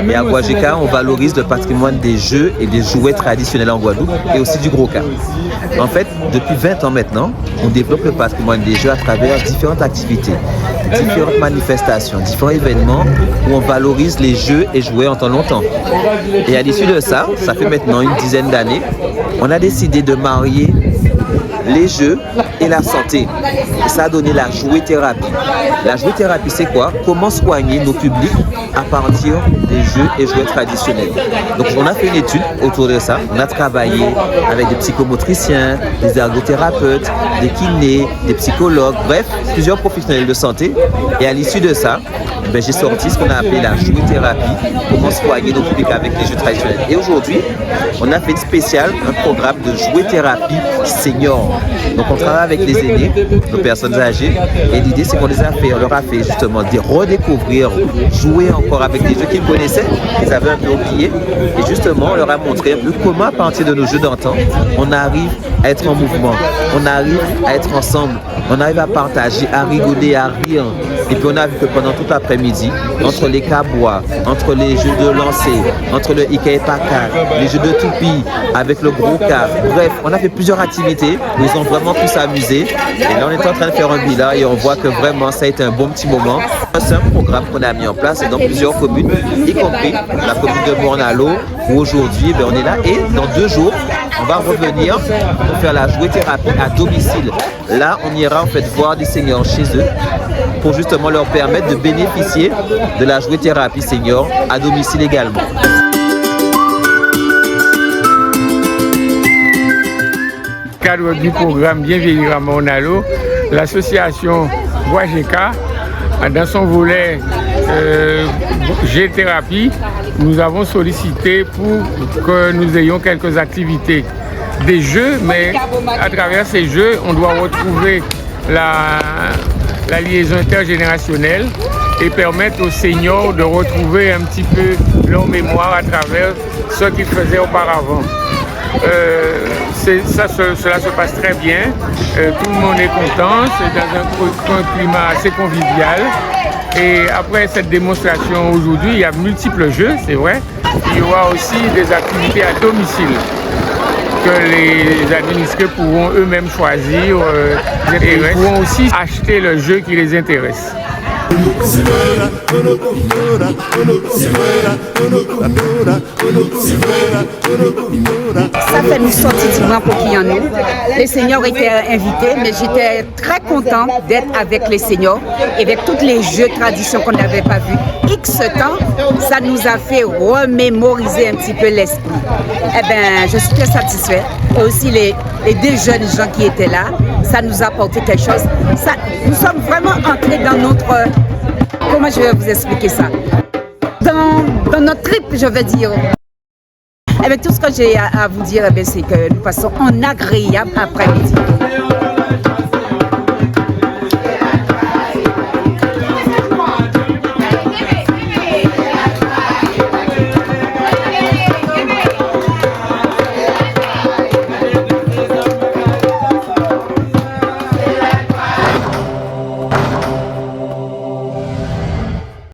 Et à Guajeka, on valorise le patrimoine des jeux et des jouets traditionnels en Guadeloupe et aussi du gros cas. En fait, depuis 20 ans maintenant, on développe le patrimoine des jeux à travers différentes activités, différentes manifestations, différents événements où on valorise les jeux et jouets en temps longtemps. Et à l'issue de ça, ça fait maintenant une dizaine d'années, on a décidé de marier les jeux et la santé. Et ça a donné la jouet-thérapie. La jouet-thérapie, c'est quoi? Comment soigner nos publics à partir des jeux et jouets traditionnels. Donc on a fait une étude autour de ça. On a travaillé avec des psychomotriciens, des ergothérapeutes, des kinés, des psychologues, bref, plusieurs professionnels de santé. Et à l'issue de ça, j'ai sorti ce qu'on a appelé la jouet-thérapie, comment soigner nos publics avec les jeux traditionnels. Et aujourd'hui, on a fait une spéciale, un programme de jouet-thérapie senior. Donc on travaille avec les aînés, nos personnes âgées, et l'idée c'est qu'on on leur a fait justement redécouvrir, jouer encore avec des jeux qu'ils connaissaient, qu'ils avaient un peu oubliés, et justement on leur a montré un peu comment à partir de nos jeux d'antan, on arrive à être en mouvement, on arrive à être ensemble, on arrive à partager, à rigoler, à rire. Et puis on a vu que pendant toute l'après-midi, entre les cabois, entre les jeux de lancer, entre le Ika et Paka, les jeux de toupie, avec le gros car, bref, on a fait plusieurs activités où ils ont vraiment pu s'amuser. Et là on est en train de faire un bilan et on voit que vraiment ça a été un bon petit moment. C'est un programme qu'on a mis en place dans plusieurs communes, y compris la commune de Morne-à-l'Eau, où aujourd'hui on est là et dans 2 jours, on va revenir pour faire la jouet-thérapie à domicile. Là, on ira en fait voir des seniors chez eux pour justement leur permettre de bénéficier de la jouet-thérapie senior à domicile également. Dans le cadre du programme Bienvenue à Morne-à-l'Eau, l'association Guajeka, dans son volet G-thérapie, nous avons sollicité pour que nous ayons quelques activités, des jeux, mais à travers ces jeux, on doit retrouver la liaison intergénérationnelle et permettre aux seniors de retrouver un petit peu leur mémoire à travers ce qu'ils faisaient auparavant. Cela se passe très bien, tout le monde est content, c'est dans un climat assez convivial. Et après cette démonstration aujourd'hui, il y a multiples jeux, c'est vrai. Il y aura aussi des activités à domicile que les administrés pourront eux-mêmes choisir et ils pourront aussi acheter le jeu qui les intéresse. Ça fait nous sortir pour qui en nous. Les seniors étaient invités, mais j'étais très content d'être avec les seniors et avec tous les jeux traditions qu'on n'avait pas vus. X temps, ça nous a fait remémoriser un petit peu l'esprit. Eh bien, je suis très satisfaite. Et aussi les 2 jeunes gens qui étaient là, ça nous a apporté quelque chose. Nous sommes vraiment entrés dans notre... Comment je vais vous expliquer ça? Dans notre trip, je veux dire. Eh bien, tout ce que j'ai à vous dire, c'est que nous passons un agréable après-midi.